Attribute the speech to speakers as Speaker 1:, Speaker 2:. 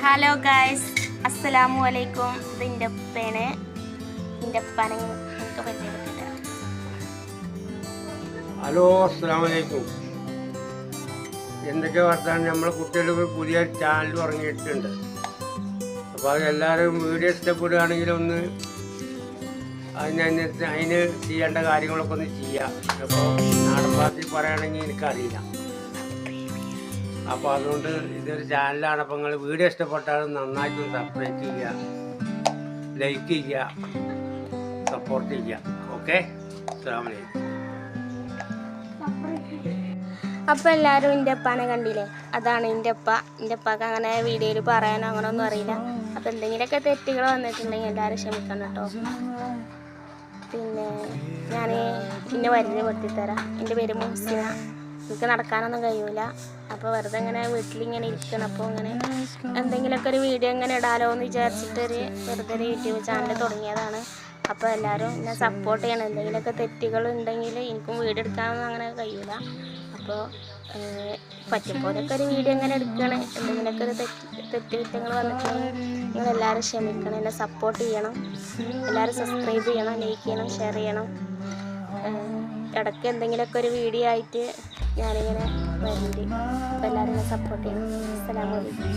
Speaker 1: Hello guys, അസ്സലാമു അലൈക്കും. ഇത് എൻ്റെ ഉപ്പയാണ്. എൻ്റെ ഉപ്പാനെ എനിക്ക് പരിചയപ്പെട്ടില്ല.
Speaker 2: ഹലോ, അസ്സലാമു അലൈക്കും. എന്തൊക്കെ വർത്താനം? നമ്മളെ കുട്ടികൾ പുതിയ ചാനൽ തുടങ്ങിയിട്ടുണ്ട്. അപ്പോൾ അത് എല്ലാവരും വീഡിയോ ഇഷ്ടപ്പെടുകയാണെങ്കിൽ ഒന്ന് അതിന് ചെയ്യേണ്ട കാര്യങ്ങളൊക്കെ ഒന്ന് ചെയ്യാം. അപ്പോൾ നാടൻ ഭാഷയിൽ പറയുകയാണെങ്കിൽ എനിക്കറിയില്ല. അപ്പോൾ അതുകൊണ്ട് ഇതൊരു ചാനലാണ്. അപ്പോൾ നിങ്ങൾ വീഡിയോ ഇഷ്ടപ്പെട്ടാലും നന്നായിട്ടൊന്ന് സബ്സ്ക്രൈബ് ചെയ്യുക, ലൈക്ക് ചെയ്യുക, സപ്പോർട്ട് ചെയ്യുക. ഓക്കെ, അസ്സലാമു അലൈക്കും.
Speaker 1: അപ്പോൾ എല്ലാവരും എൻ്റെ ഉപ്പാനെ കണ്ടില്ലേ? അതാണ് എൻ്റെ ഉപ്പ. എൻ്റെ ഉപ്പാക്ക് അങ്ങനെ വീഡിയോയിൽ പറയാനോ അങ്ങനെ ഒന്നും അറിയില്ല. അപ്പോൾ എന്തെങ്കിലുമൊക്കെ തെറ്റുകൾ വന്നിട്ടുണ്ടെങ്കിൽ എല്ലാവരും ക്ഷമിക്കണം കേട്ടോ. പിന്നെ ഞാൻ പിന്നെ പരിചയപ്പെടുത്തിത്തരാം. എൻ്റെ പേര് മുഹ്സിന. എനിക്ക് നടക്കാനൊന്നും കഴിയൂല. അപ്പോൾ വെറുതെ ഇങ്ങനെ വീട്ടിലിങ്ങനെ ഇരിക്കണം. അപ്പോൾ ഇങ്ങനെ എന്തെങ്കിലുമൊക്കെ ഒരു വീഡിയോ ഇങ്ങനെ ഇടാലോ എന്ന് വിചാരിച്ചിട്ടൊരു വെറുതെ ഒരു യൂട്യൂബ് ചാനൽ തുടങ്ങിയതാണ്. അപ്പോൾ എല്ലാവരും എന്നെ സപ്പോർട്ട് ചെയ്യണം. എന്തെങ്കിലുമൊക്കെ തെറ്റുകളുണ്ടെങ്കിൽ എനിക്കും വീഡിയോ എടുക്കാനൊന്നും അങ്ങനെ കഴിയൂല. അപ്പോൾ പറ്റുമ്പോഴൊക്കെ ഒരു വീഡിയോ ഇങ്ങനെ എടുക്കണം. എന്തെങ്കിലുമൊക്കെ ഒരു തെറ്റുകുറ്റങ്ങൾ വന്നിട്ടുണ്ടെങ്കിൽ നിങ്ങളെല്ലാവരും ക്ഷമിക്കണം, എന്നെ സപ്പോർട്ട് ചെയ്യണം. എല്ലാവരും സബ്സ്ക്രൈബ് ചെയ്യണം, ലൈക്ക് ചെയ്യണം, ഷെയർ ചെയ്യണം. ഇടയ്ക്ക് എന്തെങ്കിലുമൊക്കെ ഒരു വീഡിയോ ആയിട്ട് ഞാനിങ്ങനെ വരുന്നുണ്ട്. അപ്പോൾ എല്ലാവരും എന്നെ സപ്പോർട്ട് ചെയ്യണം. അസ്സലാമു അലൈക്കും.